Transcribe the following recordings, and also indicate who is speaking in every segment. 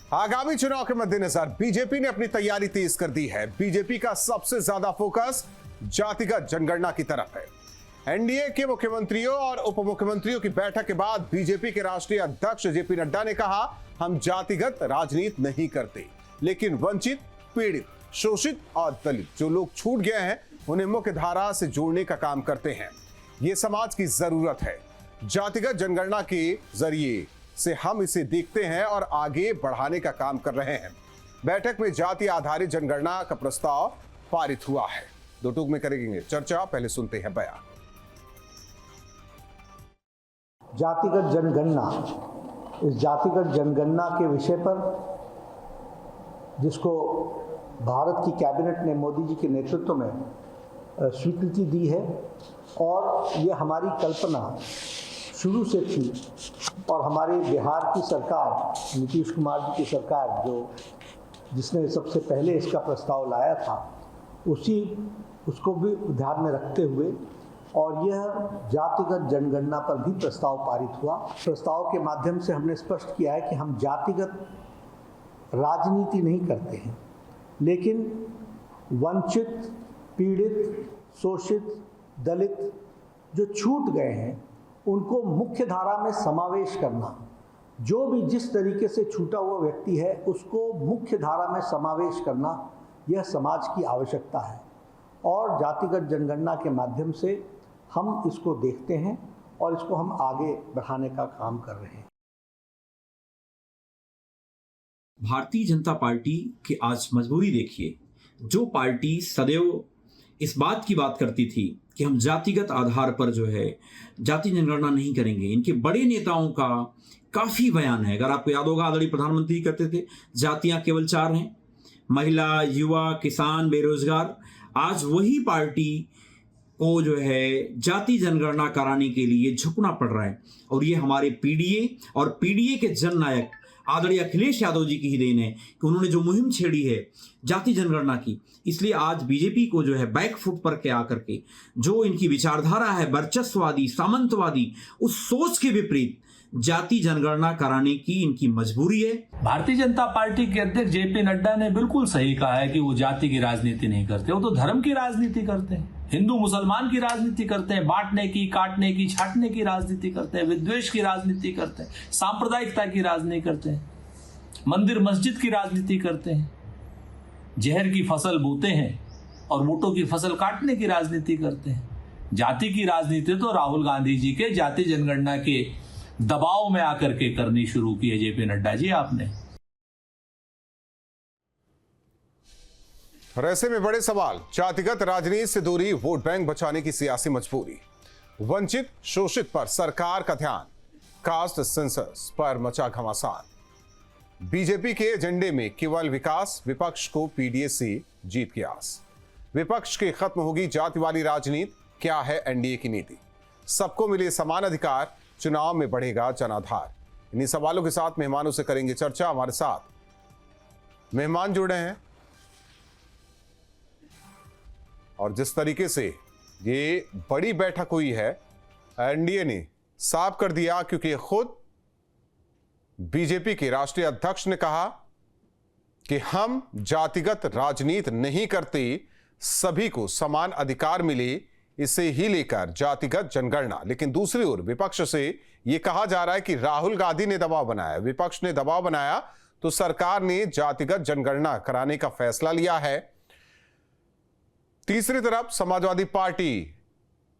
Speaker 1: आगामी चुनाव के मद्देनजर बीजेपी ने अपनी तैयारी तेज कर दी है। बीजेपी का सबसे ज्यादा फोकस जातिगत जनगणना की तरफ है। एनडीए के मुख्यमंत्रियों और उप मुख्यमंत्रियों की बैठक के बाद बीजेपी के राष्ट्रीय अध्यक्ष जेपी नड्डा ने कहा, हम जातिगत राजनीति नहीं करते, लेकिन वंचित, पीड़ित, शोषित और दलित जो लोग छूट गए हैं उन्हें मुख्य धारा से जोड़ने का काम करते हैं। ये समाज की जरूरत है। जातिगत जनगणना के जरिए से हम इसे देखते हैं और आगे बढ़ाने का काम कर रहे हैं। बैठक में जाति आधारित जनगणना का प्रस्ताव पारित हुआ है। दो टूक में करेंगे चर्चा, पहले सुनते हैं बयान।
Speaker 2: जातिगत जनगणना, इस जातिगत जनगणना के विषय पर जिसको भारत की कैबिनेट ने मोदी जी के नेतृत्व में स्वीकृति दी है और ये हमारी कल्पना शुरू से थी और हमारे बिहार की सरकार, नीतीश कुमार जी की सरकार जिसने सबसे पहले इसका प्रस्ताव लाया था, उसको भी ध्यान में रखते हुए और यह जातिगत जनगणना पर भी प्रस्ताव पारित हुआ। प्रस्ताव के माध्यम से हमने स्पष्ट किया है कि हम जातिगत राजनीति नहीं करते हैं, लेकिन वंचित, पीड़ित, शोषित, दलित जो छूट गए हैं उनको मुख्य धारा में समावेश करना, जो भी जिस तरीके से छूटा हुआ व्यक्ति है उसको मुख्य धारा में समावेश करना, यह समाज की आवश्यकता है और जातिगत जनगणना के माध्यम से हम इसको देखते हैं और इसको हम आगे बढ़ाने का काम कर रहे हैं।
Speaker 3: भारतीय जनता पार्टी की आज मजबूरी देखिए। जो पार्टी सदैव इस बात की बात करती थी कि हम जातिगत आधार पर जो है जाति जनगणना नहीं करेंगे, इनके बड़े नेताओं का काफ़ी बयान है। अगर आपको याद होगा, आदरणीय प्रधानमंत्री कहते थे जातियां केवल 4 हैं, महिला, युवा, किसान, बेरोजगार। आज वही पार्टी को जो है जाति जनगणना कराने के लिए झुकना पड़ रहा है और ये हमारे पीडीए और पीडीए के जननायक आदरणीय अखिलेश यादव जी की ही देन है कि उन्होंने जो मुहिम छेड़ी है जाति जनगणना की, इसलिए आज बीजेपी को जो है बैक फुट पर के आकर के जो इनकी विचारधारा है वर्चस्ववादी, सामंतवादी, उस सोच के विपरीत जाति जनगणना कराने की इनकी मजबूरी है।
Speaker 4: भारतीय जनता पार्टी के अध्यक्ष जेपी नड्डा ने बिल्कुल सही कहा है कि वो जाति की राजनीति नहीं करते, वो तो धर्म की राजनीति करते हैं, हिंदू मुसलमान की राजनीति करते हैं, बांटने की, काटने की, छांटने की राजनीति करते हैं, विद्वेष की राजनीति करते हैं, सांप्रदायिकता की राजनीति करते हैं, मंदिर मस्जिद की राजनीति करते हैं, जहर की फसल बोते हैं और वोटों की फसल काटने की राजनीति करते हैं। जाति की राजनीति तो राहुल गांधी जी के जाति जनगणना के दबाव में आकर के करनी शुरू की है जेपी नड्डा जी आपने।
Speaker 1: ऐसे में बड़े सवाल, जातिगत राजनीति से दूरी, वोट बैंक बचाने की सियासी मजबूरी, वंचित शोषित पर सरकार का ध्यान, कास्ट सेंसस पर मचा घमासान। बीजेपी के एजेंडे में केवल विकास, विपक्ष को पीडीए से जीत की आस। विपक्ष की खत्म होगी जाति वाली राजनीति, क्या है एनडीए की नीति? सबको मिले समान अधिकार, चुनाव में बढ़ेगा जनाधार। इन्हीं सवालों के साथ मेहमानों से करेंगे चर्चा। हमारे साथ मेहमान जुड़े हैं और जिस तरीके से ये बड़ी बैठक हुई है, एनडीए ने साफ कर दिया, क्योंकि खुद बीजेपी के राष्ट्रीय अध्यक्ष ने कहा कि हम जातिगत राजनीति नहीं करते, सभी को समान अधिकार मिले, इसे ही लेकर जातिगत जनगणना। लेकिन दूसरी ओर विपक्ष से यह कहा जा रहा है कि राहुल गांधी ने दबाव बनाया, विपक्ष ने दबाव बनाया तो सरकार ने जातिगत जनगणना कराने का फैसला लिया है। तीसरी तरफ समाजवादी पार्टी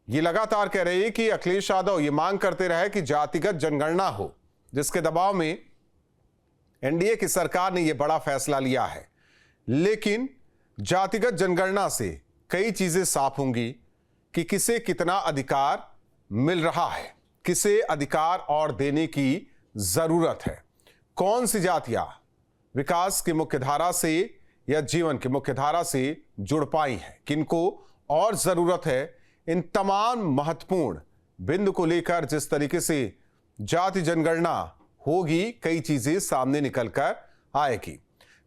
Speaker 1: ये लगातार कह रही है कि अखिलेश यादव ये मांग करते रहे कि जातिगत जनगणना हो, जिसके दबाव में एनडीए की सरकार ने यह बड़ा फैसला लिया है। लेकिन जातिगत जनगणना से कई चीजें साफ होंगी कि किसे कितना अधिकार मिल रहा है, किसे अधिकार और देने की जरूरत है, कौन सी जातियां विकास की मुख्यधारा से या जीवन की मुख्यधारा से जुड़ पाई हैं, किनको और जरूरत है। इन तमाम महत्वपूर्ण बिंदु को लेकर जिस तरीके से जाति जनगणना होगी, कई चीजें सामने निकलकर आएगी।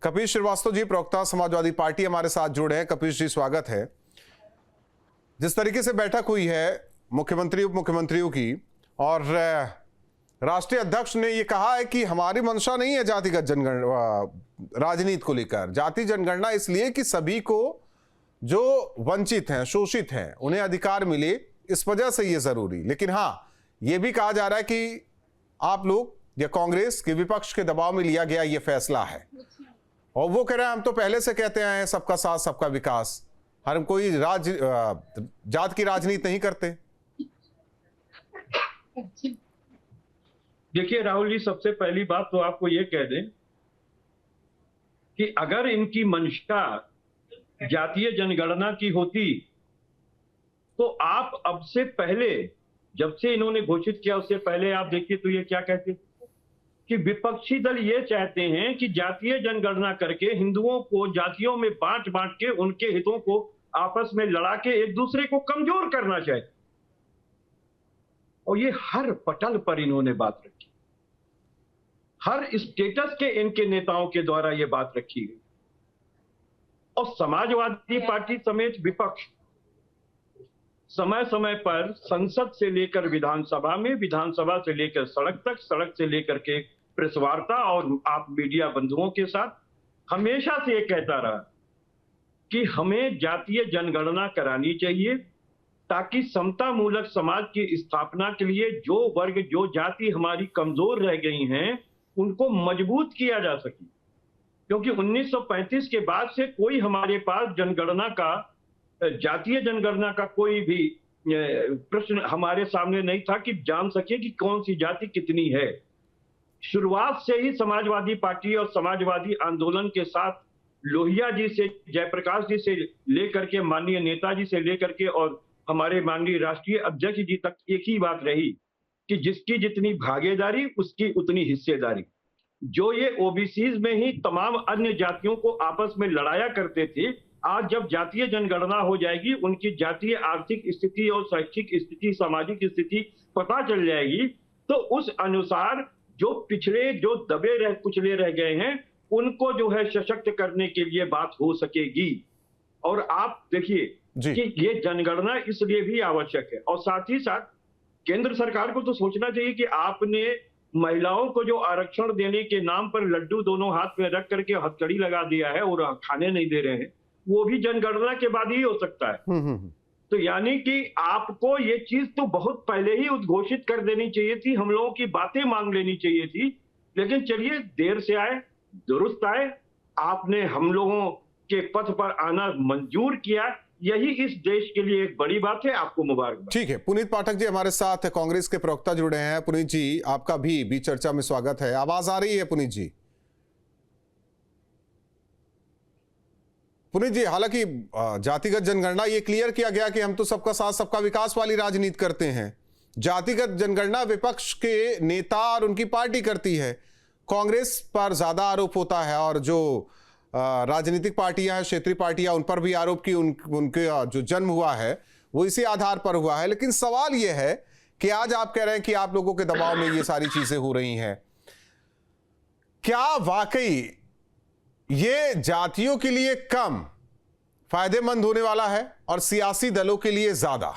Speaker 1: कपिश श्रीवास्तव जी, प्रवक्ता समाजवादी पार्टी, हमारे साथ जुड़े हैं। कपिश जी, स्वागत है। जिस तरीके से बैठक हुई है मुख्यमंत्री उप मुख्यमंत्रियों की, और राष्ट्रीय अध्यक्ष ने यह कहा है कि हमारी मंशा नहीं है जातिगत जनगणना राजनीति को लेकर। जाति जनगणना इसलिए कि सभी को जो वंचित हैं, शोषित हैं, उन्हें अधिकार मिले, इस वजह से यह जरूरी। लेकिन हाँ, यह भी कहा जा रहा है कि आप लोग या कांग्रेस के विपक्ष के दबाव में लिया गया यह फैसला है, और वो कह रहे हैं हम तो पहले से कहते आए हैं सबका साथ सबका विकास, हम कोई जात की राजनीति नहीं करते।
Speaker 5: देखिए राहुल जी, सबसे पहली बात तो आपको ये कह दें कि अगर इनकी मंशा जातीय जनगणना की होती तो आप अब से पहले, जब से इन्होंने घोषित किया उससे पहले आप देखिए तो ये क्या कहते कि विपक्षी दल ये चाहते हैं कि जातीय जनगणना करके हिंदुओं को जातियों में बांट बांट के उनके हितों को आपस में लड़ा के एक दूसरे को कमजोर करना चाहते, और ये हर पटल पर इन्होंने बात रखी, हर स्टेटस के इनके नेताओं के द्वारा ये बात रखी गई। और समाजवादी पार्टी समेत विपक्ष समय समय पर संसद से लेकर विधानसभा में, विधानसभा से लेकर सड़क तक, सड़क से लेकर के प्रेस वार्ता और आप मीडिया बंधुओं के साथ हमेशा से ये कहता रहा कि हमें जातीय जनगणना करानी चाहिए ताकि समता मूलक समाज की स्थापना के लिए जो वर्ग, जो जाति हमारी कमजोर रह गई हैं, उनको मजबूत किया जा सके। क्योंकि 1935 के बाद से कोई हमारे पास जनगणना का, जातीय जनगणना का कोई भी प्रश्न हमारे सामने नहीं था कि जान सके कि कौन सी जाति कितनी है। शुरुआत से ही समाजवादी पार्टी और समाजवादी आंदोलन के साथ लोहिया जी से, जयप्रकाश जी से लेकर के माननीय नेताजी से लेकर के और हमारे माननीय राष्ट्रीय अध्यक्ष जी तक एक ही बात रही कि जिसकी जितनी भागीदारी उसकी उतनी हिस्सेदारी। जो ये ओबीसीज में ही तमाम अन्य जातियों को आपस में लड़ाया करते थे, आज जब जातीय जनगणना हो जाएगी, उनकी जातीय आर्थिक स्थिति और शैक्षिक स्थिति, सामाजिक स्थिति पता चल जाएगी, तो उस अनुसार जो पिछड़े, जो दबे रह कुचले रह गए हैं, उनको जो है सशक्त करने के लिए बात हो सकेगी। और आप देखिए कि ये जनगणना इसलिए भी आवश्यक है। और साथ ही साथ केंद्र सरकार को तो सोचना चाहिए कि आपने महिलाओं को जो आरक्षण देने के नाम पर लड्डू दोनों हाथ में रख करके हथकड़ी लगा दिया है और खाने नहीं दे रहे हैं, वो भी जनगणना के बाद ही हो सकता है। तो यानी कि आपको ये चीज तो बहुत पहले ही उद्घोषित कर देनी चाहिए थी, हम लोगों की बातें मांग लेनी चाहिए थी। लेकिन चलिए, देर से आए दुरुस्त आए, आपने हम लोगों के पथ पर आना मंजूर किया, यही इस देश के लिए एक बड़ी बात है। आपको मुबारकबाद।
Speaker 1: ठीक है, पुनीत पाठक जी हमारे साथ कांग्रेस के प्रवक्ता जुड़े हैं। पुनीत जी, आपका भी चर्चा में स्वागत है। आवाज आ रही है पुनीत जी? पुनीत जी, हालांकि जातिगत जनगणना ये क्लियर किया गया कि हम तो सबका साथ सबका विकास वाली राजनीति करते हैं। जातिगत जनगणना विपक्ष के नेता और उनकी पार्टी करती है, कांग्रेस पर ज्यादा आरोप होता है, और जो राजनीतिक पार्टियां हैं, क्षेत्रीय पार्टियां, उन पर भी आरोप की उनके जो जन्म हुआ है वो इसी आधार पर हुआ है। लेकिन सवाल यह है कि आज आप कह रहे हैं कि आप लोगों के दबाव में ये सारी चीजें हो रही हैं, क्या वाकई ये जातियों के लिए कम फायदेमंद होने वाला है और सियासी दलों के लिए ज्यादा?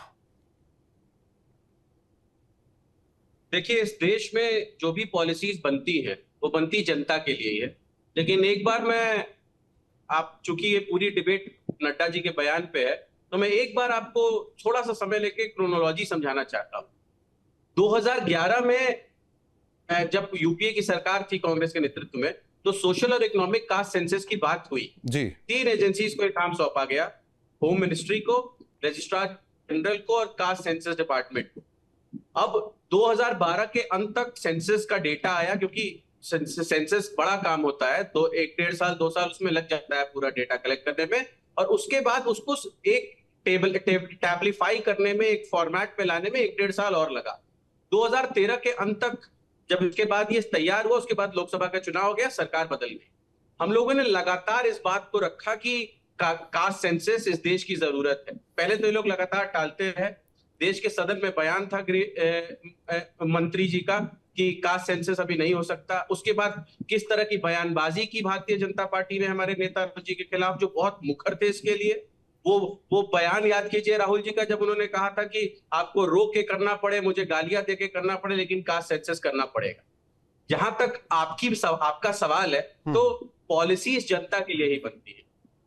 Speaker 6: देखिए, इस देश में जो भी पॉलिसीज बनती हैं वो बनती जनता के लिए ही है। लेकिन एक बार मैं, आप चूंकि ये पूरी डिबेट नड्डा जी के बयान पे है, तो मैं एक बार आपको थोड़ा सा समय लेके क्रोनोलॉजी समझाना चाहता हूं। 2011 में जब यूपीए की सरकार थी कांग्रेस के नेतृत्व में, तो सोशल और इकोनॉमिक कास्ट सेंसस की बात हुई जी। 3 एजेंसीज को काम सौंपा गया, होम मिनिस्ट्री को, रजिस्ट्रार जनरल को और कास्ट सेंसस डिपार्टमेंट को। अब 2012 के अंत तक सेंसस का डेटा आया, क्योंकि सेंसस बड़ा काम होता है, तो 1-1.5 साल 2 साल उसमें लग जाता है पूरा डेटा कलेक्ट करने में, और उसके बाद उसको एक टैबलीफाई करने में, एक फॉर्मेट में लाने में 1-1.5 साल और लगा। 2013 के अंत तक जब इसके बाद ये तैयार हुआ, उसके बाद लोकसभा का चुनाव हो गया, सरकार बदल गई। हम लोगों ने लगातार इस बात को रखा कि कास्ट सेंसस इस देश की जरूरत है। पहले तो ये लोग लगातार टालते रहे। देश के सदन में बयान था मंत्री जी का कि कास्ट सेंसस अभी नहीं हो सकता। उसके बाद किस तरह की बयानबाजी की भारतीय जनता पार्टी ने हमारे नेता जी के खिलाफ, जो बहुत मुखर थे इसके लिए। वो बयान याद कीजिए राहुल जी का, जब उन्होंने कहा था कि आपको रो के करना पड़े, मुझे गालियां दे के करना पड़े, लेकिन कास्ट सेंसस करना पड़ेगा। जहां तक आपका सवाल है, तो पॉलिसीज जनता के लिए ही बनती है।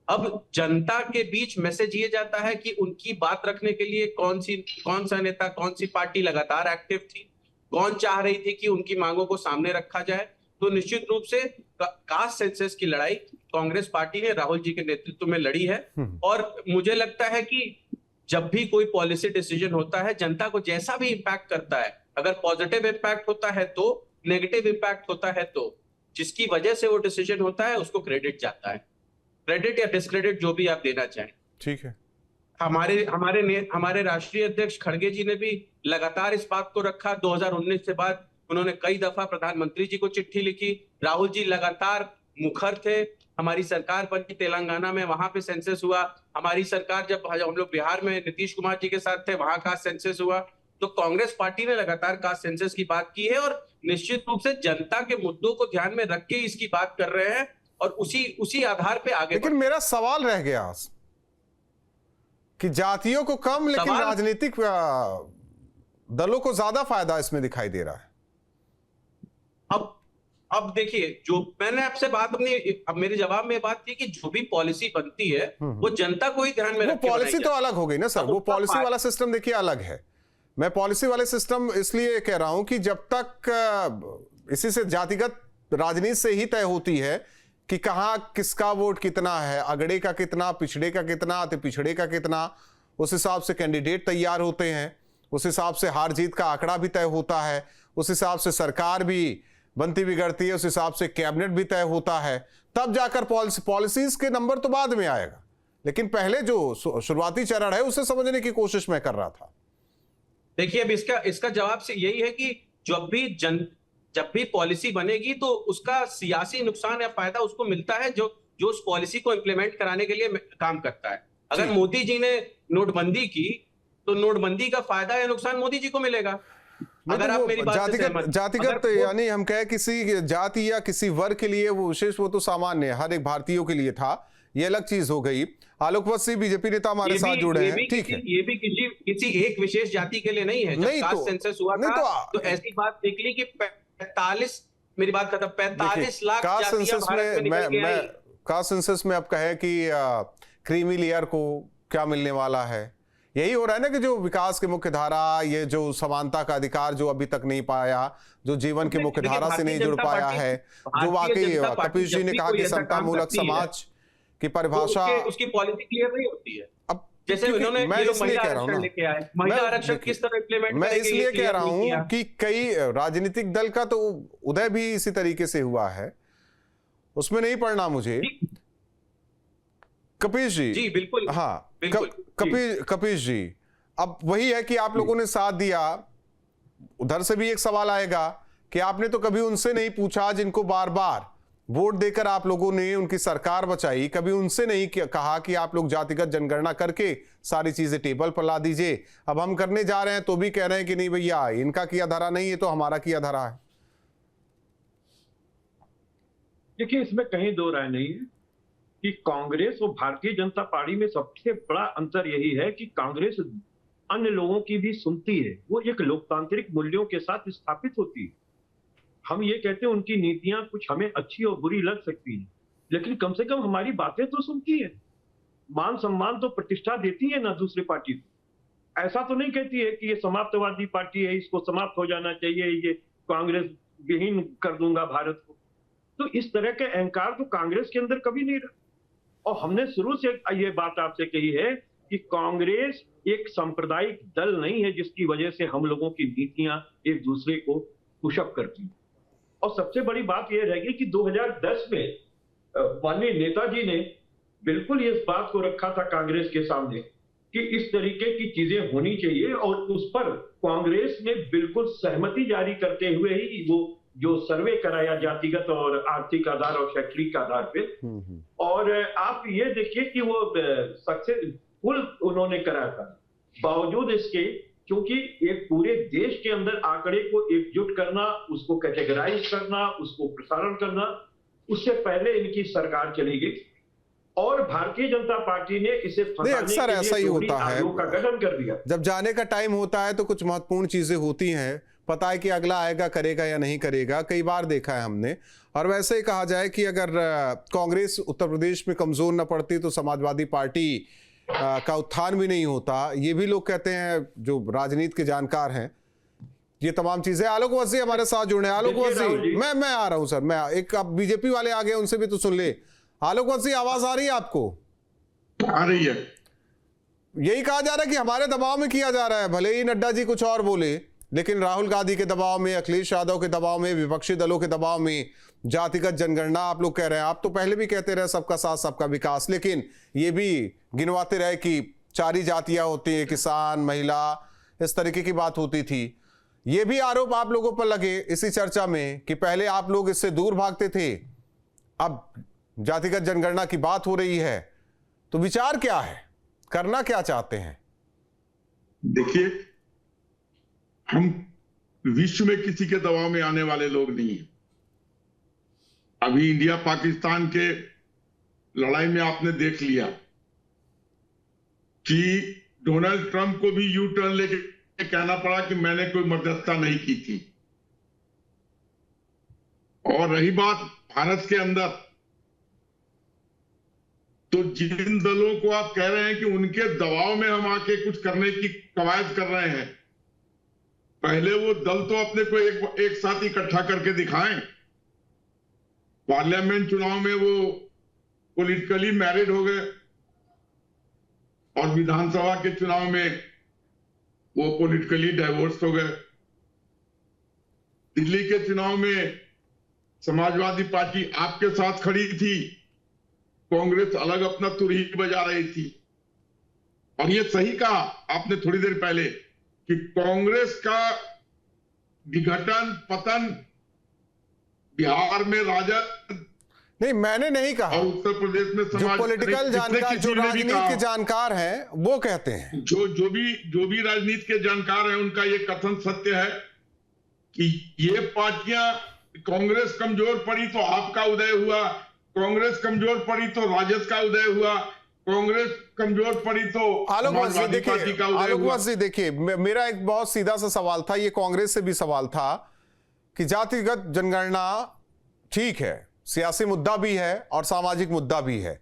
Speaker 6: अब जनता के बीच मैसेज ये जाता है कि उनकी बात रखने के लिए कौन सा नेता, कौन सी पार्टी लगातार एक्टिव थी, कौन चाह रही थी कि उनकी मांगों को सामने रखा जाए। तो निश्चित रूप से कास्ट सेंसस की लड़ाई कांग्रेस पार्टी ने राहुल जी के नेतृत्व में लड़ी है। और मुझे लगता है कि जब भी कोई पॉलिसी डिसीजन होता है, जनता को जैसा भी इंपैक्ट करता है, अगर पॉजिटिव इंपैक्ट होता है तो, नेगेटिव इंपैक्ट होता है तो, जिसकी वजह से वो डिसीजन होता है उसको क्रेडिट जाता है, क्रेडिट या डिस्क्रेडिट जो भी आप देना चाहें।
Speaker 1: ठीक है।
Speaker 6: हमारे राष्ट्रीय अध्यक्ष खड़गे जी ने भी लगातार इस बात को रखा। 2019 के बाद उन्होंने कई दफा प्रधानमंत्री जी को चिट्ठी लिखी। राहुल जी लगातार मुखर थे। हमारी सरकार बनी तेलंगाना में, वहां पे सेंसस हुआ। हमारी सरकार जब हम लोग बिहार में नीतीश कुमार जी के साथ थे, वहां का सेंसस हुआ। तो कांग्रेस पार्टी ने लगातार कास्ट सेंसस की बात की है और निश्चित रूप से जनता के मुद्दों को ध्यान में रख के इसकी बात कर रहे हैं और उसी आधार पे आगे।
Speaker 1: लेकिन मेरा सवाल रह गया कि जातियों को कम, लेकिन राजनीतिक दलों को ज्यादा फायदा इसमें दिखाई दे रहा है।
Speaker 6: अब देखिए, जो मैंने आपसे बात अब मेरे जवाब में बात की कि जो भी पॉलिसी बनती है वो जनता को ही ध्यान में रख के
Speaker 1: पॉलिसी तो अलग हो गई ना सर, वो पॉलिसी वाला सिस्टम देखिए अलग है। मैं पॉलिसी वाले सिस्टम इसलिए कह रहा हूं कि जब तक इसी से जातिगत राजनीति से ही तय होती है कि कहां किसका वोट कितना है, अगड़े का कितना, पिछड़े का कितना, अति पिछड़े का कितना, उस हिसाब से कैंडिडेट तैयार होते हैं, उस हिसाब से हार जीत का आंकड़ा भी तय होता है, उस हिसाब से सरकार भी बनती बिगड़ती है, उस हिसाब से कैबिनेट भी तय होता है। तब जाकर पॉलिसीज के नंबर तो बाद में आएगा, लेकिन पहले जो शुरुआती चरण है उसे समझने की कोशिश मैं कर रहा था।
Speaker 6: देखिए, अब इसका जवाब से यही है कि जब भी पॉलिसी बनेगी तो उसका सियासी नुकसान या फायदा उसको मिलता है जो उस पॉलिसी को इंप्लीमेंट कराने के लिए काम करता है। अगर मोदी जी ने नोटबंदी की तो नोटबंदी का फायदा या नुकसान मोदी जी को मिलेगा। अगर आप मेरी बात से
Speaker 1: जातिगत यानी हम कहे किसी जाति या किसी वर्ग के लिए वो विशेष, वो तो सामान्य हर एक भारतीयों के लिए था, ये अलग चीज हो गई। आलोक वत्सी बीजेपी नेता हमारे साथ जुड़े हैं, ठीक है।
Speaker 6: ये भी किसी एक विशेष जाति के लिए नहीं है। जब कास्ट सेंसस हुआ था तो ऐसी बात निकली कि 45, मेरी बात खत्म, 45 लाख जातियां भारत में निकल के आई।
Speaker 1: कास्ट सेंसस में अब कहे कि क्रीमी लेयर को क्या मिलने वाला है, यही हो रहा है ना कि जो विकास की मुख्य धारा, ये जो समानता का अधिकार जो अभी तक नहीं पाया, जो जीवन की मुख्य धारा से नहीं जुड़ पाया है, जो वाकई कपिल जी ने कहा कि समता मूलक समाज की परिभाषा,
Speaker 6: उसकी पॉलिसी क्लियर नहीं होती है।
Speaker 1: अब
Speaker 6: जैसे उन्होंने
Speaker 1: मैं इसलिए कह रहा हूं
Speaker 6: ना, महिला आरक्षण किस तरह इंप्लीमेंट
Speaker 1: मैं इसलिए कह रहा हूं कि कई राजनीतिक दल का तो उदय भी इसी तरीके से हुआ है, उसमें नहीं पढ़ना मुझे। कपीश जी
Speaker 6: बिल्कुल,
Speaker 1: हाँ
Speaker 6: बिल्कुल,
Speaker 1: कपीश जी, अब वही है कि आप लोगों ने साथ दिया, उधर से भी एक सवाल आएगा कि आपने तो कभी उनसे नहीं पूछा जिनको बार बार वोट देकर आप लोगों ने उनकी सरकार बचाई, कभी उनसे नहीं कहा कि आप लोग जातिगत जनगणना करके सारी चीजें टेबल पर ला दीजिए। अब हम करने जा रहे हैं तो भी कह रहे हैं कि नहीं भैया, इनका किया धरा नहीं है तो हमारा किया धरा है।
Speaker 5: देखिए, इसमें कहीं दो राय नहीं है कि कांग्रेस और भारतीय जनता पार्टी में सबसे बड़ा अंतर यही है कि कांग्रेस अन्य लोगों की भी सुनती है, वो एक लोकतांत्रिक मूल्यों के साथ स्थापित होती है। हम ये कहते हैं उनकी नीतियां कुछ हमें अच्छी और बुरी लग सकती हैं, लेकिन कम से कम हमारी बातें तो सुनती है, मान सम्मान तो प्रतिष्ठा देती है ना दूसरी पार्टी को। ऐसा तो नहीं कहती है कि ये समाप्तवादी पार्टी है, इसको समाप्त हो जाना चाहिए, ये कांग्रेस विहीन कर दूंगा भारत को। तो इस तरह के अहंकार तो कांग्रेस के अंदर कभी नहीं रहा। और हमने शुरू से ये बात आपसे कही है कि कांग्रेस एक सांप्रदायिक दल नहीं है जिसकी वजह से हम लोगों की नीतियां एक दूसरे को पुशअप करती हैं। और सबसे बड़ी बात यह रहेगी कि 2010 में माननीय नेताजी ने बिल्कुल इस बात को रखा था कांग्रेस के सामने कि इस तरीके की चीजें होनी चाहिए, और उस पर कांग्रेस ने बिल्कुल सहमति जारी करते हुए ही वो जो सर्वे कराया जातिगत और आर्थिक आधार और शैक्षणिक आधार पे। और आप ये देखिए कि वो सक्सेसफुल उन्होंने कराया था, बावजूद इसके, क्योंकि एक पूरे देश के अंदर आंकड़े को एकजुट करना, उसको कैटेगराइज करना, उसको प्रसारण करना, उससे पहले इनकी सरकार चली गई। और भारतीय जनता पार्टी ने इसे फंसाने
Speaker 1: अक्सर
Speaker 5: के लिए
Speaker 1: ऐसा ही
Speaker 5: दोहरी
Speaker 1: होता है।
Speaker 5: आयोग का गठन कर दिया।
Speaker 1: जब जाने का टाइम होता है तो कुछ महत्वपूर्ण चीजें होती हैं, पता है कि अगला आएगा, करेगा या नहीं करेगा, कई बार देखा है हमने। और वैसे ही कहा जाए कि अगर कांग्रेस उत्तर प्रदेश में कमजोर न पड़ती तो समाजवादी पार्टी का उत्थान भी नहीं होता। ये भी लोग कहते हैं जो राजनीति के जानकार हैं। ये तमाम चीजें। आलोक वसी हमारे साथ जुड़े हैं। आलोक वसी, मैं आ रहा हूं सर, मैं एक अब बीजेपी वाले आ गए, उनसे भी तो सुन ले। आलोक वसी, आवाज आ रही है आपको?
Speaker 7: आ रही है।
Speaker 1: यही कहा जा रहा है कि हमारे दबाव में किया जा रहा है। भले ही नड्डा जी कुछ और बोले, लेकिन राहुल गांधी के दबाव में, अखिलेश यादव के दबाव में, विपक्षी दलों के दबाव में जातिगत जनगणना आप लोग कह रहे हैं। आप तो पहले भी कहते रहे सबका साथ सबका विकास, लेकिन ये भी गिनवाते रहे कि 4 ही जातियां होती हैं, किसान, महिला, इस तरीके की बात होती थी। ये भी आरोप आप लोगों पर लगे इसी चर्चा में कि पहले आप लोग इससे दूर भागते थे, अब जातिगत जनगणना की बात हो रही है, तो विचार क्या है, करना क्या चाहते हैं?
Speaker 7: देखिए, हम विश्व में किसी के दबाव में आने वाले लोग नहीं हैं। अभी इंडिया पाकिस्तान के लड़ाई में आपने देख लिया कि डोनाल्ड ट्रंप को भी यू टर्न लेके कहना पड़ा कि मैंने कोई मध्यस्थता नहीं की थी। और रही बात भारत के अंदर, तो जिन दलों को आप कह रहे हैं कि उनके दबाव में हम आके कुछ करने की कवायद कर रहे हैं, पहले वो दल तो अपने को एक साथ इकट्ठा करके दिखाएं। पार्लियामेंट चुनाव में वो पॉलिटिकली मैरिड हो गए और विधानसभा के चुनाव में वो पॉलिटिकली डाइवोर्स हो गए। दिल्ली के चुनाव में समाजवादी पार्टी आपके साथ खड़ी थी, कांग्रेस अलग अपना तुरही बजा रही थी। और ये सही कहा आपने थोड़ी देर पहले कि कांग्रेस का विघटन, पतन बिहार में राजद
Speaker 1: नहीं, मैंने नहीं कहा।
Speaker 7: और उत्तर प्रदेश में
Speaker 1: जो
Speaker 7: समाज,
Speaker 1: पॉलिटिकल जानकार, जो राजनीति के जानकार हैं, वो कहते हैं,
Speaker 7: जो भी राजनीति के जानकार हैं, उनका ये कथन सत्य है कि ये पार्टियां, कांग्रेस कमजोर पड़ी तो आपका उदय हुआ, कांग्रेस कमजोर पड़ी तो राजद का उदय हुआ, कांग्रेस कमजोर पड़ी तो समाजवादी पार्टी का उदय हुआ।
Speaker 1: आलोक वसी, देखिए, मेरा एक बहुत सीधा सा सवाल था, ये कांग्रेस से भी सवाल था कि जातिगत जनगणना ठीक है, सियासी मुद्दा भी है और सामाजिक मुद्दा भी है,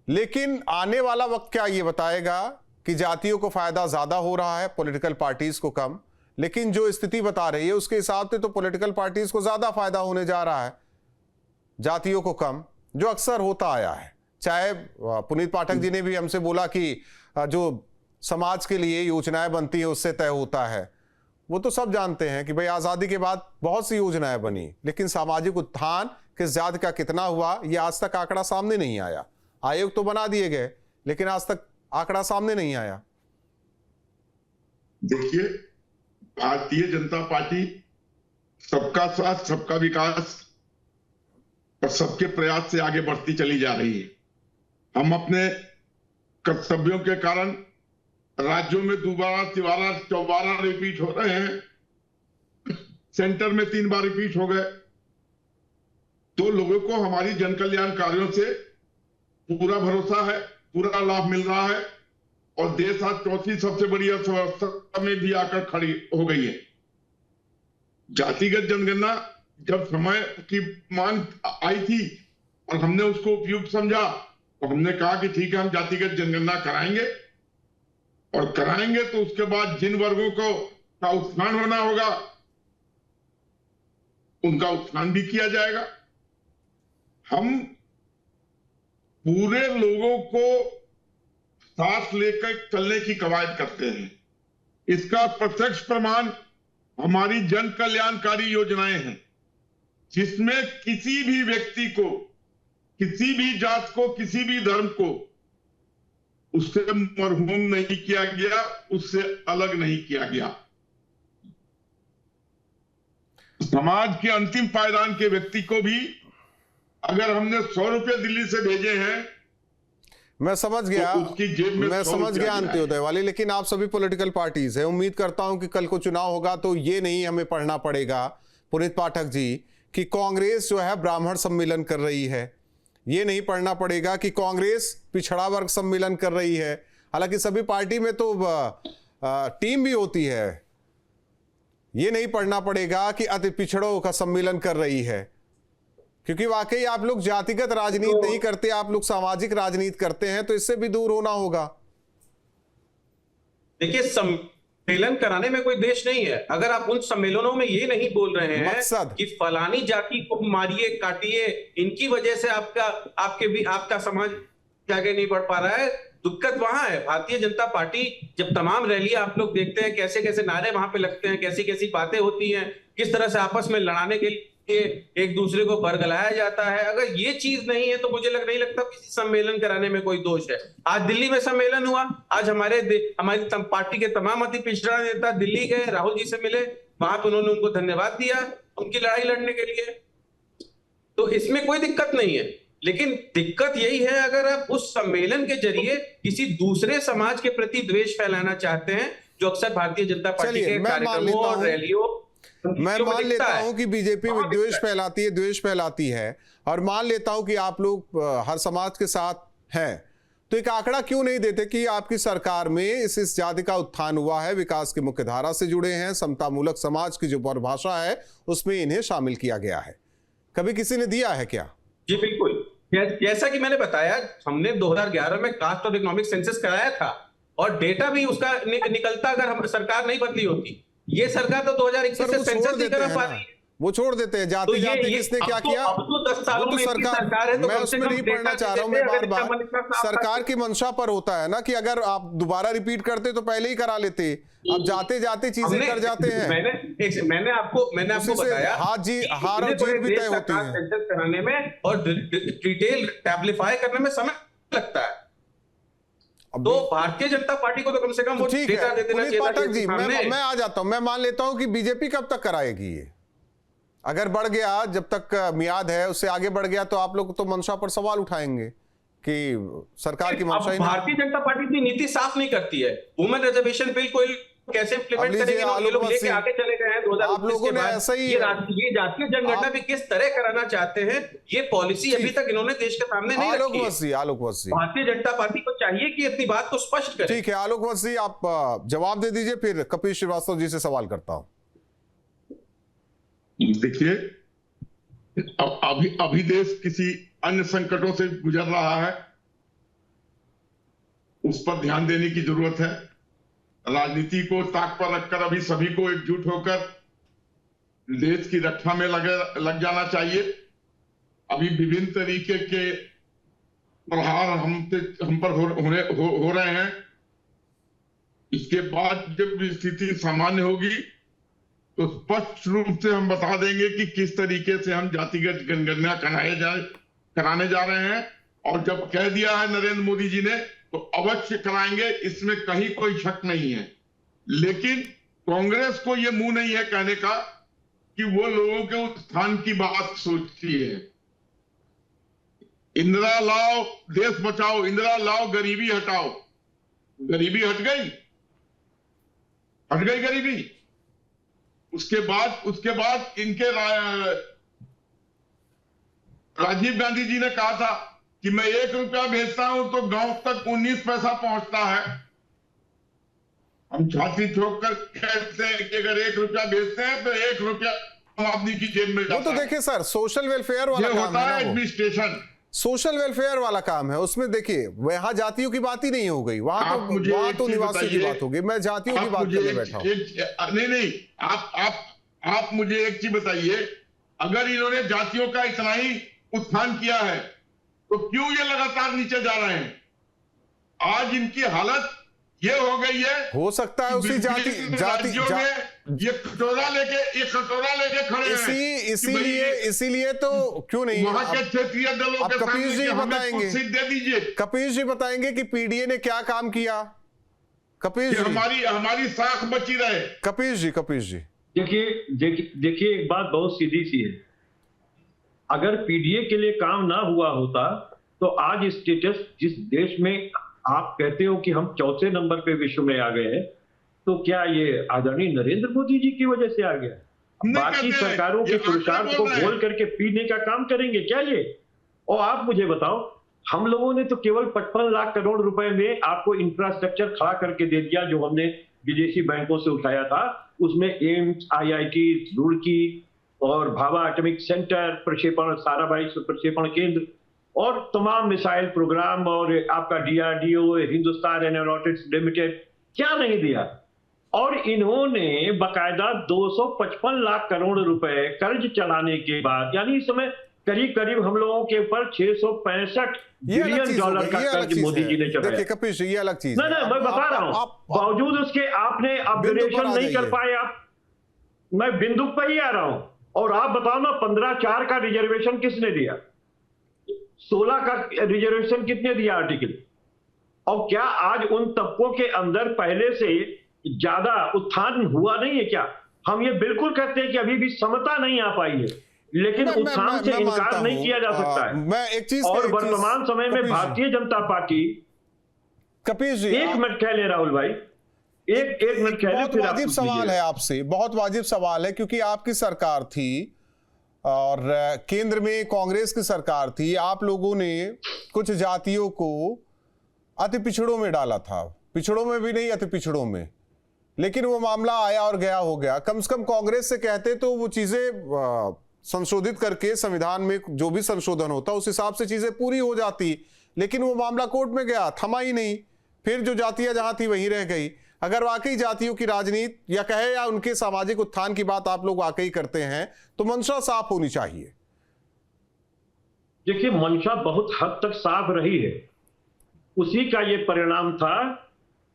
Speaker 1: लेकिन आने वाला वक्त क्या ये बताएगा कि जातियों को फायदा ज्यादा हो रहा है, पॉलिटिकल पार्टीज को कम। लेकिन जो स्थिति बता रही है उसके हिसाब से तो पॉलिटिकल पार्टीज को ज्यादा फायदा होने जा रहा है, जातियों को कम, जो अक्सर होता आया है। चाहे पुनीत पाठक जी ने भी हमसे बोला कि जो समाज के लिए योजनाएं बनती है उससे तय होता है। वो तो सब जानते हैं कि भाई आजादी के बाद बहुत सी योजनाएं बनी, लेकिन सामाजिक उत्थान किस जाति का कितना हुआ ये आज तक आंकड़ा सामने नहीं आया। आयोग तो बना दिए गए, लेकिन आज तक आंकड़ा सामने नहीं आया।
Speaker 7: देखिए, भारतीय जनता पार्टी सबका साथ सबका विकास और सबके प्रयास से आगे बढ़ती चली जा रही है। हम अपने कर्तव्यों के कारण राज्यों में दोबारा, तिबारा, चौबारा रिपीट हो रहे हैं, सेंटर में 3 बार रिपीट हो गए, तो लोगों को हमारी जन कल्याण कार्यों से पूरा भरोसा है, पूरा लाभ मिल रहा है और देश आज 4थी सबसे बड़ी अर्थव्यवस्था में भी आकर खड़ी हो गई है। जातिगत जनगणना जब समय की मांग आई थी और हमने उसको उपयुक्त समझा, तो हमने कहा कि ठीक है, हम जातिगत जनगणना कराएंगे और कराएंगे तो उसके बाद जिन वर्गों को का उत्थान होना होगा उनका उत्थान भी किया जाएगा। हम पूरे लोगों को साथ लेकर चलने की कवायद करते हैं। इसका प्रत्यक्ष प्रमाण हमारी जन कल्याणकारी योजनाएं हैं, जिसमें किसी भी व्यक्ति को, किसी भी जात को, किसी भी धर्म को उससे मरहूम नहीं किया गया, उससे अलग नहीं किया गया। समाज के अंतिम पायदान के व्यक्ति को भी अगर हमने 100 रुपए दिल्ली से भेजे हैं,
Speaker 1: मैं समझ गया,
Speaker 7: तो उसकी जेब में
Speaker 1: मैं समझ गया अंत्योदय वाली, लेकिन आप सभी पॉलिटिकल पार्टीज हैं। उम्मीद करता हूं कि कल को चुनाव होगा तो ये नहीं हमें पढ़ना पड़ेगा पुनीत पाठक जी कि कांग्रेस जो है ब्राह्मण सम्मेलन कर रही है, ये नहीं पढ़ना पड़ेगा कि कांग्रेस पिछड़ा वर्ग सम्मेलन कर रही है। हालांकि सभी पार्टी में तो टीम भी होती है। ये नहीं पढ़ना पड़ेगा कि अति पिछड़ों का सम्मेलन कर रही है, क्योंकि वाकई आप लोग जातिगत राजनीति नहीं करते, आप लोग सामाजिक राजनीति करते हैं, तो इससे भी दूर होना होगा।
Speaker 6: देखिए, सम्मेलन कराने में कोई देश नहीं है। अगर आप उन सम्मेलनों में ये नहीं बोल रहे हैं कि फलानी जाति को मारिए काटिए, इनकी वजह से आपका समाज आगे नहीं बढ़ पा रहा है, दिक्कत वहां है। भारतीय जनता पार्टी जब तमाम रैली आप लोग देखते हैं, कैसे कैसे नारे वहां पे लगते हैं, कैसी कैसी बातें होती हैं, किस तरह से आपस में लड़ाने के लिए एक दूसरे को बरगलाया जाता है। अगर ये चीज नहीं है तो मुझे नहीं लगता किसी सम्मेलन कराने में कोई दोष है। आज दिल्ली में सम्मेलन हुआ, आज हमारी पार्टी के तमाम अति पिछड़ा नेता दिल्ली गए, राहुल जी से मिले, वहां पे उन्होंने उनको धन्यवाद दिया उनकी लड़ाई लड़ने के लिए। तो इसमें कोई दिक्कत नहीं है, लेकिन दिक्कत यही है अगर आप उस सम्मेलन के जरिए किसी दूसरे समाज के प्रति द्वेष फैलाना चाहते हैं, जो अक्सर भारतीय जनता पार्टी के कार्यक्रमों और रैलियों
Speaker 1: मैं मान लेता हूं कि बीजेपी विद्वेष फैलाती है, द्वेष फैलाती है, और मान लेता हूं कि आप लोग हर समाज के साथ हैं, तो एक आंकड़ा क्यों नहीं देते कि आपकी सरकार में इस जाति का उत्थान हुआ है, विकास की मुख्य धारा से जुड़े हैं, समतामूलक समाज की जो परिभाषा है उसमें इन्हें शामिल किया गया है। कभी किसी ने दिया है क्या?
Speaker 6: जी बिल्कुल, जैसा कि मैंने बताया, हमने 2011 में कास्ट और इकोनॉमिक सेंसस कराया था और डेटा भी उसका निकलता अगर हम सरकार नहीं बदली होती। ये सरकार तो 2021 से सेंसस नहीं करा पा रही है,
Speaker 1: वो छोड़ देते हैं। जाति जाति किसने क्या किया,
Speaker 6: अब तो 10 सालों में सरकार है, तो
Speaker 1: मैं उसमें नहीं पढ़ना चाह रहा हूं। मैं बार-बार सरकार की मंशा पर होता है ना कि अगर आप दोबारा रिपीट करते तो पहले ही करा लेते, अब जाते जाते चीजें कर जाते हैं।
Speaker 6: मैंने आपको बताया,
Speaker 1: हार और जीत भी तय होती है।
Speaker 6: सेंसस कराने में और डिटेल टैबलिफाई करने में समय लगता है, तो भारतीय जनता पार्टी को तो कम से कम वो डेटा दे देना चाहिए।
Speaker 1: पाठक जी, मैं आ जाता हूं, मैं मान लेता हूं कि बीजेपी कब तक कराएगी ये, अगर बढ़ गया, जब तक मियाद है उससे आगे बढ़ गया तो आप लोग तो मंशा पर सवाल उठाएंगे कि सरकार की मंशा ही नहीं।
Speaker 6: भारतीय जनता पार्टी अपनी नीति साफ नहीं करती है। वुमेन रिजर्वेशन बिल को कैसे इंप्लीमेंट करेंगे, ये लोग लेके आगे चले गए हैं 2019 के बाद। ये जातीय जनगणना भी किस तरह कराना चाहते हैं, ये पॉलिसी अभी तक इन्होंने देश के सामने नहीं रखी।
Speaker 1: आलोक वसी,
Speaker 6: भारतीय जनता पार्टी को चाहिए कि अपनी बात को स्पष्ट करें।
Speaker 1: ठीक है आलोक वसी, आप जवाब दे दीजिए, फिर कपिल श्रीवास्तव जी से सवाल करता हूं।
Speaker 7: देखिए, अभी देश किसी अन्य संकटों से गुजर रहा है, उस पर ध्यान देने की जरूरत है। राजनीति को ताक पर रखकर अभी सभी को एकजुट होकर देश की रक्षा में लग जाना चाहिए। अभी विभिन्न तरीके के प्रहार हम पर हो रहे हैं। इसके बाद जब स्थिति सामान्य होगी तो स्पष्ट रूप से हम बता देंगे कि किस तरीके से हम जातिगत जनगणना कराने जा रहे हैं। और जब कह दिया है नरेंद्र मोदी जी ने तो अवश्य कराएंगे, इसमें कहीं कोई शक नहीं है। लेकिन कांग्रेस को यह मुंह नहीं है कहने का कि वो लोगों के उत्थान की बात सोचती है। इंदिरा लाओ देश बचाओ, इंदिरा लाओ गरीबी हटाओ। गरीबी हट गई गरीबी। उसके बाद इनके राजीव गांधी जी ने कहा था कि मैं 1 रुपया भेजता हूं तो गांव तक 19 पैसा पहुंचता है। हम छाती ठोक कर कहते हैं कि अगर 1 रुपया भेजते हैं तो 1 रुपया आदमी की जेब में जाता है।
Speaker 1: वो तो देखिए सर, सोशल वेलफेयर वाला काम है,
Speaker 7: एडमिनिस्ट्रेशन
Speaker 1: सोशल वेलफेयर वाला काम है। उसमें देखिए वहां जातियों की बात ही नहीं हो गई, वहां तो निवासियों की बात हो गई। मैं जातियों की बात करने बैठा हूं।
Speaker 7: नहीं, आप मुझे एक चीज बताइए, अगर इन्होंने जातियों का इतना ही उत्थान किया है तो क्यों ये लगातार नीचे जा रहे हैं? आज इनकी हालत ये हो गई है,
Speaker 1: हो सकता है उसी जाति
Speaker 7: ये कटोरा लेके खड़े हैं।
Speaker 1: इसीलिए तो क्यों नहीं
Speaker 7: वहां के क्षेत्रीय दलों के
Speaker 1: कपिल जी बताएंगे,
Speaker 7: दे दीजिए।
Speaker 1: कपिल जी बताएंगे कि पीडीए ने क्या काम किया। कपिल जी,
Speaker 7: हमारी साख बची रहे।
Speaker 1: कपिल जी
Speaker 5: देखिए एक बात बहुत सीधी सी है, अगर पीडीए के लिए काम ना हुआ होता तो आज स्टेटस जिस देश में आप कहते हो कि हम 4थे नंबर पे विश्व में आ गए हैं, तो क्या ये आदरणीय नरेंद्र मोदी जी की वजह से आ गया? बाकी सरकारों के पुरुषार्थ को घोल करके पीने का काम करेंगे क्या ये? और आप मुझे बताओ, हम लोगों ने तो केवल 55 लाख करोड़ रुपए में आपको इंफ्रास्ट्रक्चर खड़ा करके दे दिया, जो हमने विदेशी बैंकों से उठाया था। उसमें एम्स, IIT रुड़की और भाभा एटॉमिक सेंटर, प्रक्षेपण, साराभाई प्रक्षेपण केंद्र और तमाम मिसाइल प्रोग्राम और आपका DRDO, हिंदुस्तान एरोनॉटिक्स लिमिटेड, क्या नहीं दिया। और इन्होंने बकायदा 255 लाख करोड़ रुपए कर्ज चलाने के बाद, यानी इस समय करीब करीब हम लोगों के ऊपर 665 बिलियन डॉलर का कर्ज मोदी जी ने चढ़ाया।
Speaker 1: देखिए कपिल जी, ये अलग चीज
Speaker 5: नहीं, मैं बता रहा हूं, बावजूद उसके आपने अपग्रेडेशन नहीं कर पाए। आप, मैं बिंदु पर ही आ रहा हूं। और आप बताओ ना, 15/4 का रिजर्वेशन किसने दिया? 16 का रिजर्वेशन कितने दिया आर्टिकल? और क्या आज उन तबकों के अंदर पहले से ज्यादा उत्थान हुआ नहीं है क्या? हम ये बिल्कुल कहते हैं कि अभी भी समता नहीं आ पाई है, लेकिन उत्थान से इनकार नहीं किया जा सकता है।
Speaker 1: मैं एक चीज,
Speaker 5: और वर्तमान समय में भारतीय जनता पार्टी,
Speaker 1: कपिल जी
Speaker 5: एक मिनट कह ले राहुल भाई, एक मिनट कह ले।
Speaker 1: बहुत वाजिब सवाल है आपसे, बहुत वाजिब सवाल है, क्योंकि आपकी सरकार थी और केंद्र में कांग्रेस की सरकार थी। आप लोगों ने कुछ जातियों को अति पिछड़ों में डाला था, पिछड़ों में भी नहीं, अति पिछड़ों में। लेकिन वो मामला आया और गया हो गया। कम से कम कांग्रेस से कहते तो वो चीजें संशोधित करके संविधान में जो भी संशोधन होता उस हिसाब से चीजें पूरी हो जाती, लेकिन वो मामला कोर्ट में गया, थमा ही नहीं। फिर जो जातियां जहां थी वहीं रह गई। अगर वाकई जातियों की राजनीति या कहे या उनके सामाजिक उत्थान की बात आप लोग वाकई करते हैं तो मंशा साफ होनी चाहिए।
Speaker 5: देखिए, मंशा बहुत हद तक साफ रही है। उसी का ये परिणाम था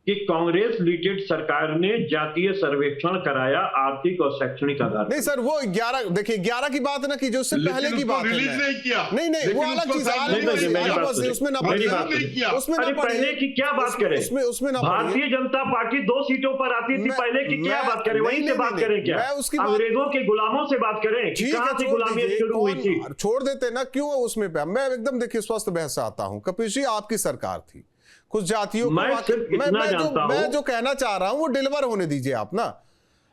Speaker 5: कि कांग्रेस लीडेड सरकार ने जातीय सर्वेक्षण कराया आर्थिक और शैक्षणिक आधार।
Speaker 1: नहीं सर, वो 11, देखिए 11 की बात है ना, कि जो उससे पहले की बात है।
Speaker 7: नहीं किया।
Speaker 1: नहीं, वो अलग चीज है, उसमें ना
Speaker 5: पहले की क्या बात करें?
Speaker 1: उसमें ना
Speaker 5: भारतीय जनता पार्टी 2 सीटों पर आती थी, पहले की क्या बात करें? वहीं से बात करें क्या? अंग्रेजों के गुलामों से बात करें? कहां से गुलामी शुरू हुई थी?
Speaker 1: छोड़ देते ना, क्यों उसमें मैं एकदम देखिए स्वस्थ बहस से आता हूं। कपिल जी, आपकी सरकार थी, कुछ जातियों को मैं जो कहना चाह रहा हूं वो डिलीवर होने दीजिए आप ना।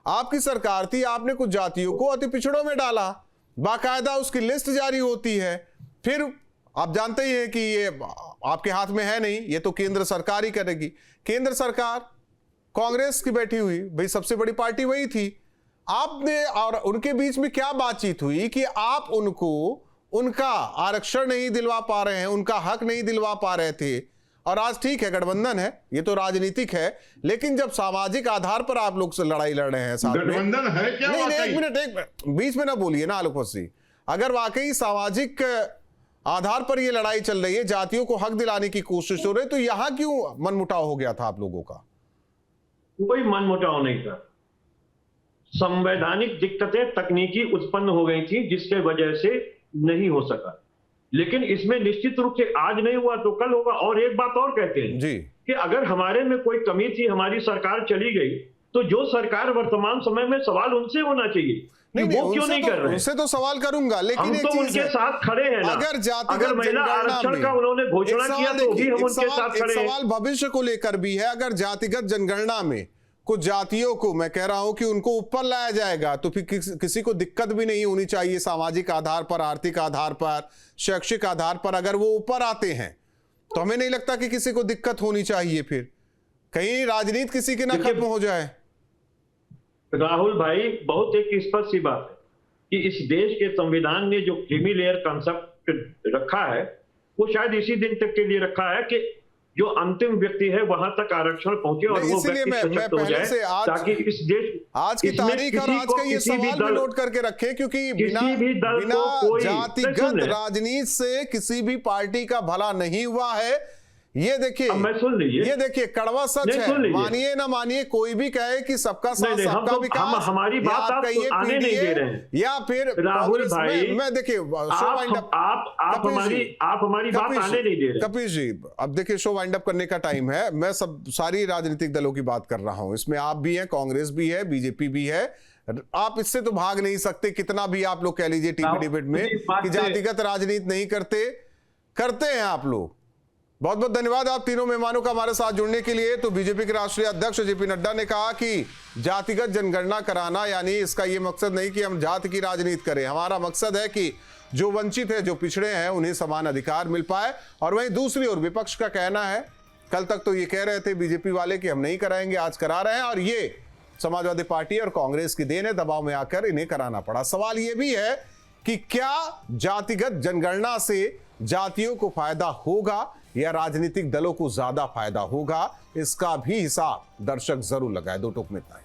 Speaker 1: आपकी सरकार थी, आपने कुछ जातियों को अति पिछड़ों में डाला, बाकायदा उसकी लिस्ट जारी होती है। फिर आप जानते ही हैं कि ये आपके हाथ में है नहीं, ये तो केंद्र सरकार ही करेगी। केंद्र सरकार कांग्रेस की बैठी हुई, भाई सबसे बड़ी पार्टी वही थी। आपने और उनके बीच में क्या बातचीत हुई कि आप उनको उनका आरक्षण नहीं दिलवा पा रहे हैं, उनका हक नहीं दिलवा पा रहे थे। और आज ठीक है, गठबंधन है, ये तो राजनीतिक है, लेकिन जब सामाजिक आधार पर आप लोग से लड़ाई लड़ रहे हैं साथ में,
Speaker 7: गठबंधन है क्या?
Speaker 1: नहीं, एक मिनट बीच में ना बोलिए ना आलोक वसी। अगर वाकई सामाजिक आधार पर ये लड़ाई चल रही है, जातियों को हक दिलाने की कोशिश हो रही है, तो यहां क्यों मनमुटाव हो गया था आप लोगों का?
Speaker 5: कोई मनमुटाव नहीं था। संवैधानिक दिक्कतें तकनीकी उत्पन्न हो गई थी, जिसके वजह से नहीं हो सका। लेकिन इसमें निश्चित रूप से आज नहीं हुआ तो कल होगा। और एक बात और कहते हैं
Speaker 1: जी,
Speaker 5: कि अगर हमारे में कोई कमी थी, हमारी सरकार चली गई, तो जो सरकार वर्तमान समय में सवाल उनसे होना चाहिए।
Speaker 1: नहीं,
Speaker 5: वो क्यों नहीं कर रहे?
Speaker 1: उनसे तो सवाल करूंगा, लेकिन
Speaker 5: हम
Speaker 1: एक
Speaker 5: तो
Speaker 1: चीज
Speaker 5: उनके
Speaker 1: है,
Speaker 5: साथ खड़े हैं ना।
Speaker 1: अगर
Speaker 5: महिला आरक्षण का उन्होंने घोषणा किया तो भी हम उनके साथ खड़े हैं।
Speaker 1: सवाल भविष्य को लेकर भी है। अगर जातिगत जनगणना में कुछ जातियों को, मैं कह रहा हूं कि उनको ऊपर लाया जाएगा, तो फिर किसी को दिक्कत भी नहीं होनी चाहिए। सामाजिक आधार पर, आर्थिक आधार पर, शैक्षिक आधार पर अगर वो ऊपर आते हैं तो हमें नहीं लगता कि किसी को दिक्कत होनी चाहिए। फिर कहीं राजनीति किसी की ना खत्म हो जाए।
Speaker 5: राहुल भाई, बहुत एक स्पष्ट सी बात है कि इस देश के संविधान ने जो क्रीमी लेयर कंसेप्ट रखा है, वो शायद इसी दिन तक के लिए रखा है कि जो अंतिम व्यक्ति है वहां तक आरक्षण पहुंचे और वो व्यक्ति सशक्त हो जाए, ताकि इस देश
Speaker 1: आज की तारीख और आज का ये सवाल भी नोट करके रखे, क्योंकि बिना जातिगत राजनीति से किसी भी पार्टी का भला नहीं हुआ है। ये देखिए,
Speaker 5: सुन लीजिए,
Speaker 1: ये देखिए कड़वा सच है, मानिए ना मानिए, कोई भी कहे कि सबका साथ सबका विकास,
Speaker 5: हमारी बात आप आने नहीं दे रहे हैं,
Speaker 1: या फिर
Speaker 5: राहुल भाई,
Speaker 1: मैं देखिए
Speaker 5: आप हमारी बात आने नहीं दे रहे।
Speaker 1: कपिल जी, अब देखिए शो वाइंड अप करने का टाइम है। मैं सारी राजनीतिक दलों की बात कर रहा हूं, इसमें आप भी हैं, कांग्रेस भी है, बीजेपी भी है। आप इससे तो भाग नहीं सकते, कितना भी आप लोग कह लीजिए टीवी डिबेट में कि जातिगत राजनीति नहीं करते हैं आप लोग। बहुत बहुत धन्यवाद आप तीनों मेहमानों का हमारे साथ जुड़ने के लिए। तो बीजेपी के राष्ट्रीय अध्यक्ष जेपी नड्डा ने कहा कि जातिगत जनगणना कराना यानी इसका यह मकसद नहीं कि हम जाति की राजनीति करें, हमारा मकसद है कि जो वंचित है, जो पिछड़े हैं, उन्हें समान अधिकार मिल पाए। और वहीं दूसरी ओर विपक्ष का कहना है, कल तक तो ये कह रहे थे बीजेपी वाले कि हम नहीं कराएंगे, आज करा रहे हैं और ये समाजवादी पार्टी और कांग्रेस की देन है, दबाव में आकर इन्हें कराना पड़ा। सवाल यह भी है कि क्या जातिगत जनगणना से जातियों को फायदा होगा या राजनीतिक दलों को ज्यादा फायदा होगा, इसका भी हिसाब दर्शक जरूर लगाए। दो टूक में इतना है।